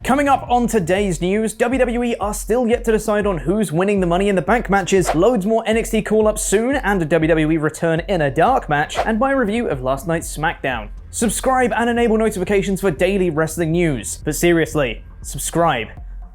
Coming up on today's news, WWE are still yet to decide on who's winning the Money in the Bank matches, loads more NXT call-ups soon, and a WWE return in a dark match, and my review of last night's SmackDown. Subscribe and enable notifications for daily wrestling news. But seriously, subscribe.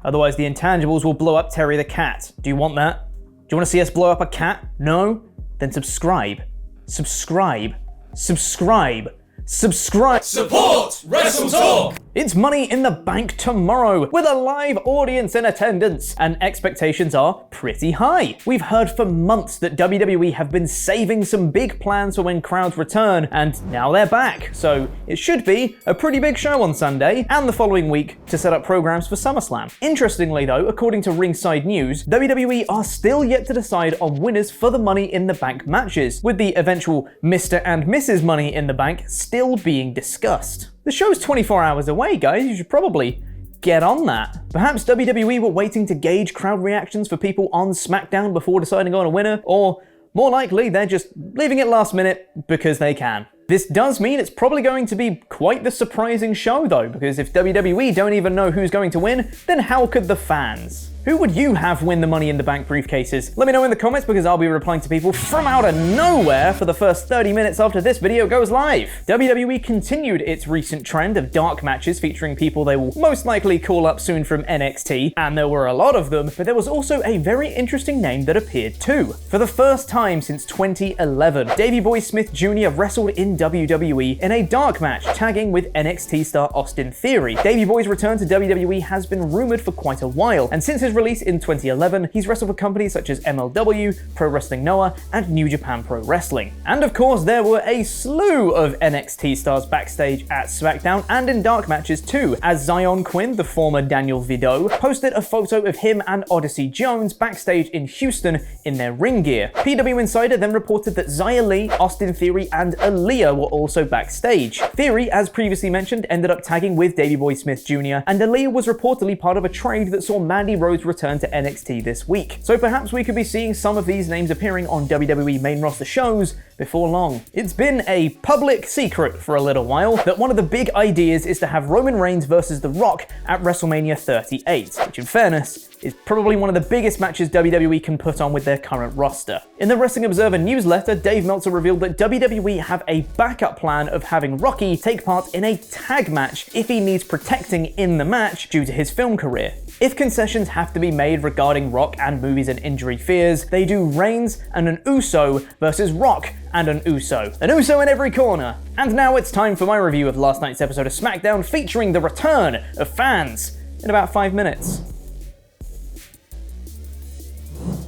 Otherwise the intangibles will blow up Terry the cat. Do you want that? Do you want to see us blow up a cat? No? Then subscribe. Subscribe. Subscribe. Subscribe. Support WrestleTalk! It's Money in the Bank tomorrow, with a live audience in attendance, and expectations are pretty high. We've heard for months that WWE have been saving some big plans for when crowds return, and now they're back, so it should be a pretty big show on Sunday, and the following week to set up programs for SummerSlam. Interestingly though, according to Ringside News, WWE are still yet to decide on winners for the Money in the Bank matches, with the eventual Mr. and Mrs. Money in the Bank still being discussed. The show's 24 hours away, guys. You should probably get on that. Perhaps WWE were waiting to gauge crowd reactions for people on SmackDown before deciding on a winner, or more likely, they're just leaving it last minute because they can. This does mean it's probably going to be quite the surprising show though, because if WWE don't even know who's going to win, then how could the fans? Who would you have win the Money in the Bank briefcases? Let me know in the comments because I'll be replying to people from out of nowhere for the first 30 minutes after this video goes live. WWE continued its recent trend of dark matches featuring people they will most likely call up soon from NXT, and there were a lot of them, but there was also a very interesting name that appeared too. For the first time since 2011, Davey Boy Smith Jr. wrestled in WWE in a dark match, tagging with NXT star Austin Theory. Davey Boy's return to WWE has been rumored for quite a while, and since his release in 2011, he's wrestled for companies such as MLW, Pro Wrestling Noah, and New Japan Pro Wrestling. And of course, there were a slew of NXT stars backstage at SmackDown and in dark matches too, as Zion Quinn, the former Daniel Vidot, posted a photo of him and Odyssey Jones backstage in Houston in their ring gear. PW Insider then reported that Xia Li, Austin Theory, and Aaliyah were also backstage. Theory, as previously mentioned, ended up tagging with Davey Boy Smith Jr., and Aaliyah was reportedly part of a trade that saw Mandy Rose return to NXT this week. So perhaps we could be seeing some of these names appearing on WWE main roster shows before long. It's been a public secret for a little while that one of the big ideas is to have Roman Reigns versus The Rock at WrestleMania 38, which in fairness is probably one of the biggest matches WWE can put on with their current roster. In the Wrestling Observer newsletter, Dave Meltzer revealed that WWE have a backup plan of having Rocky take part in a tag match if he needs protecting in the match due to his film career. If concessions have to be made regarding Rock and movies and injury fears, they do Reigns and an Uso versus Rock and an Uso. An Uso in every corner. And now it's time for my review of last night's episode of SmackDown featuring the return of fans in about 5 minutes.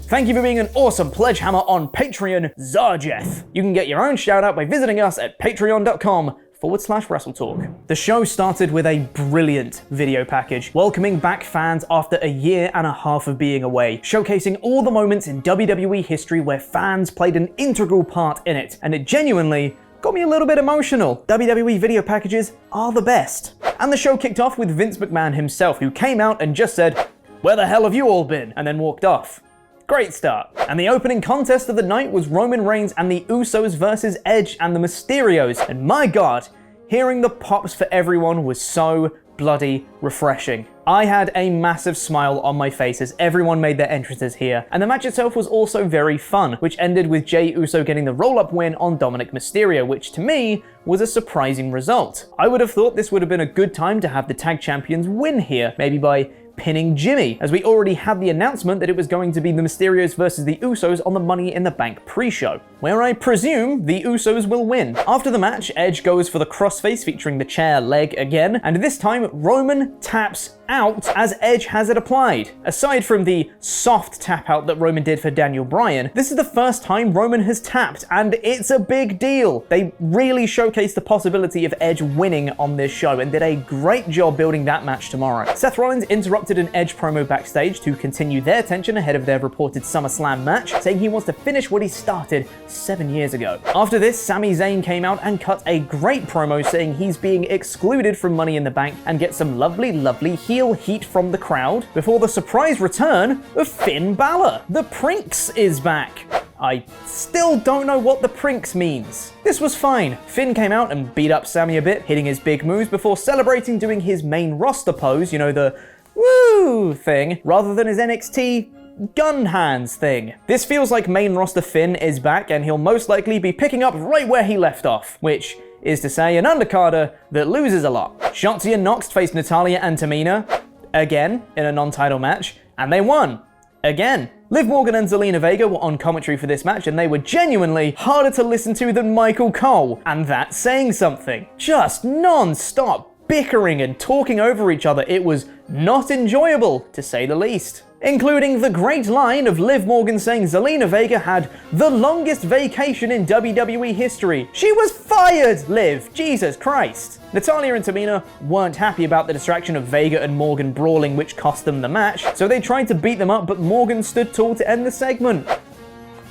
Thank you for being an awesome pledge hammer on Patreon, Zarjeth. You can get your own shout out by visiting us at patreon.com/WrestleTalk. The show started with a brilliant video package, welcoming back fans after a year and a half of being away, showcasing all the moments in WWE history where fans played an integral part in it, and it genuinely got me a little bit emotional. WWE video packages are the best. And the show kicked off with Vince McMahon himself, who came out and just said, "Where the hell have you all been?" and then walked off. Great start. And the opening contest of the night was Roman Reigns and the Usos versus Edge and the Mysterios. And my God, hearing the pops for everyone was so bloody refreshing. I had a massive smile on my face as everyone made their entrances here, and the match itself was also very fun, which ended with Jey Uso getting the roll-up win on Dominic Mysterio, which to me was a surprising result. I would have thought this would have been a good time to have the tag champions win here, maybe by pinning Jimmy, as we already had the announcement that it was going to be the Mysterios versus the Usos on the Money in the Bank pre-show, where I presume the Usos will win. After the match, Edge goes for the crossface featuring the chair leg again, and this time Roman taps out as Edge has it applied. Aside from the soft tap out that Roman did for Daniel Bryan, this is the first time Roman has tapped, and it's a big deal. They really showcased the possibility of Edge winning on this show and did a great job building that match tomorrow. Seth Rollins interrupted an Edge promo backstage to continue their tension ahead of their reported SummerSlam match, saying he wants to finish what he started 7 years ago. After this, Sami Zayn came out and cut a great promo saying he's being excluded from Money in the Bank and get some lovely heel heat from the crowd before the surprise return of Finn Balor. The Prince is back. I still don't know what the prinks means. This was fine. Finn came out and beat up Sammy a bit, hitting his big moves before celebrating doing his main roster pose, you know, the woo thing, rather than his NXT gun hands thing. This feels like main roster Finn is back and he'll most likely be picking up right where he left off, which is to say an undercarder that loses a lot. Shotzi and Nox faced Natalya and Tamina, again, in a non-title match, and they won. Again. Liv Morgan and Zelina Vega were on commentary for this match and they were genuinely harder to listen to than Michael Cole, and that's saying something. Just non-stop bickering and talking over each other. It was not enjoyable, to say the least. Including the great line of Liv Morgan saying Zelina Vega had the longest vacation in WWE history. She was fired, Liv! Jesus Christ! Natalya and Tamina weren't happy about the distraction of Vega and Morgan brawling, which cost them the match, so they tried to beat them up, but Morgan stood tall to end the segment.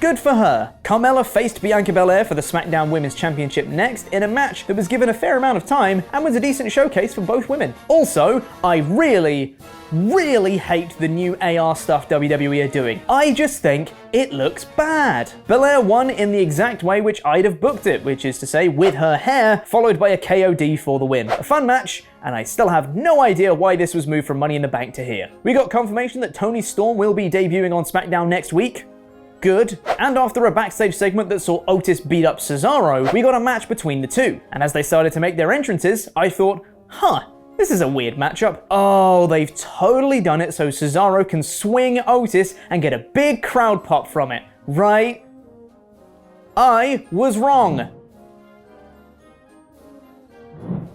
Good for her. Carmella faced Bianca Belair for the SmackDown Women's Championship next in a match that was given a fair amount of time and was a decent showcase for both women. Also, I really hate the new AR stuff WWE are doing. I just think it looks bad. Belair won in the exact way which I'd have booked it, which is to say with her hair, followed by a KOD for the win. A fun match, and I still have no idea why this was moved from Money in the Bank to here. We got confirmation that Toni Storm will be debuting on SmackDown next week. Good. And after a backstage segment that saw Otis beat up Cesaro, we got a match between the two. And as they started to make their entrances, I thought, this is a weird matchup. Oh, they've totally done it so Cesaro can swing Otis and get a big crowd pop from it, right? I was wrong.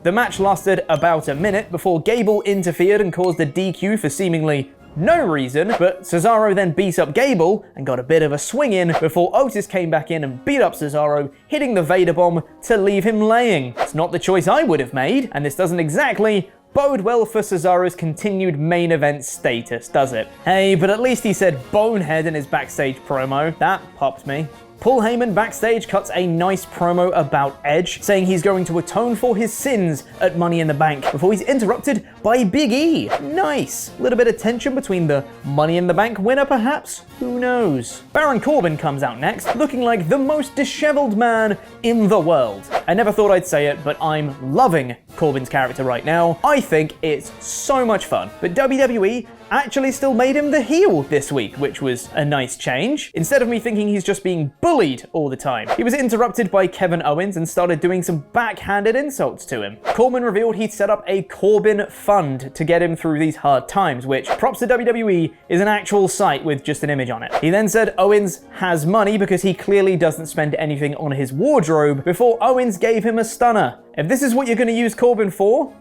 The match lasted about a minute before Gable interfered and caused a DQ for seemingly no reason, but Cesaro then beat up Gable and got a bit of a swing in before Otis came back in and beat up Cesaro, hitting the Vader bomb to leave him laying. It's not the choice I would have made, and this doesn't exactly bode well for Cesaro's continued main event status, does it? Hey, but at least he said bonehead in his backstage promo. That popped me. Paul Heyman backstage cuts a nice promo about Edge, saying he's going to atone for his sins at Money in the Bank before he's interrupted by Big E. Nice. A little bit of tension between the Money in the Bank winner, perhaps? Who knows? Baron Corbin comes out next, looking like the most disheveled man in the world. I never thought I'd say it, but I'm loving Corbin's character right now. I think it's so much fun. But WWE actually still made him the heel this week, which was a nice change. Instead of me thinking he's just being bullied all the time. He was interrupted by Kevin Owens and started doing some backhanded insults to him. Corbin revealed he'd set up a Corbin fund to get him through these hard times, which, props to WWE, is an actual site with just an image on it. He then said Owens has money because he clearly doesn't spend anything on his wardrobe before Owens gave him a stunner. If this is what you're going to use Corbin for,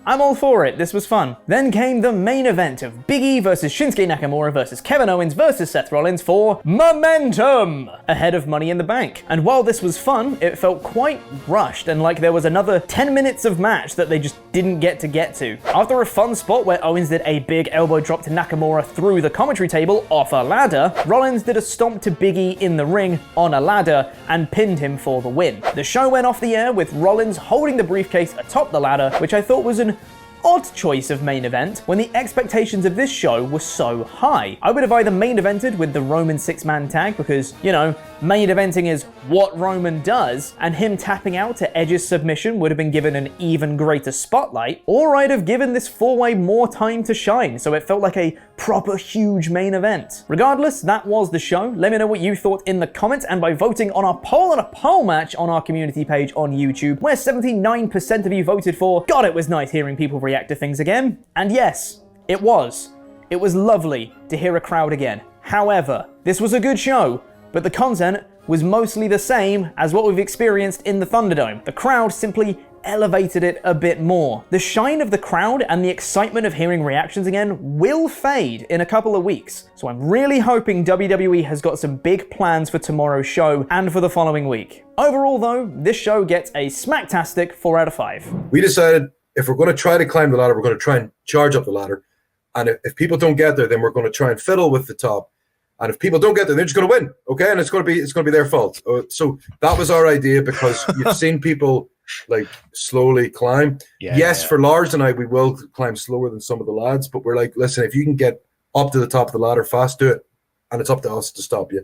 I'm all for it, this was fun. Then came the main event of Big E versus Shinsuke Nakamura versus Kevin Owens versus Seth Rollins for momentum ahead of Money in the Bank. And while this was fun, it felt quite rushed and like there was another 10 minutes of match that they just didn't get to. After a fun spot where Owens did a big elbow drop to Nakamura through the commentary table off a ladder, Rollins did a stomp to Big E in the ring on a ladder and pinned him for the win. The show went off the air with Rollins holding the briefcase atop the ladder, which I thought was an odd choice of main event when the expectations of this show were so high. I would have either main evented with the Roman 6-man tag because, you know, main eventing is what Roman does, and him tapping out to Edge's submission would have been given an even greater spotlight, or I'd have given this four-way more time to shine so it felt like a proper huge main event. Regardless, that was the show. Let me know what you thought in the comments and by voting on our poll and a poll match on our community page on YouTube, where 79% of you voted for. God, it was nice hearing people react to things again. And yes, it was. It was lovely to hear a crowd again. However, this was a good show, but the content was mostly the same as what we've experienced in the Thunderdome. The crowd simply elevated it a bit more. The shine of the crowd and the excitement of hearing reactions again will fade in a couple of weeks. So I'm really hoping WWE has got some big plans for tomorrow's show and for the following week. Overall though, this show gets a smacktastic 4 out of 5. We decided if we're going to try to climb the ladder, we're going to try and charge up the ladder. And if people don't get there, then we're going to try and fiddle with the top. And if people don't get there, they're just going to win, okay? And it's going to be their fault. So that was our idea because you've seen people like slowly climb. Yes, for Lars and I, we will climb slower than some of the lads, but we're like, listen, if you can get up to the top of the ladder fast, do it. And it's up to us to stop you.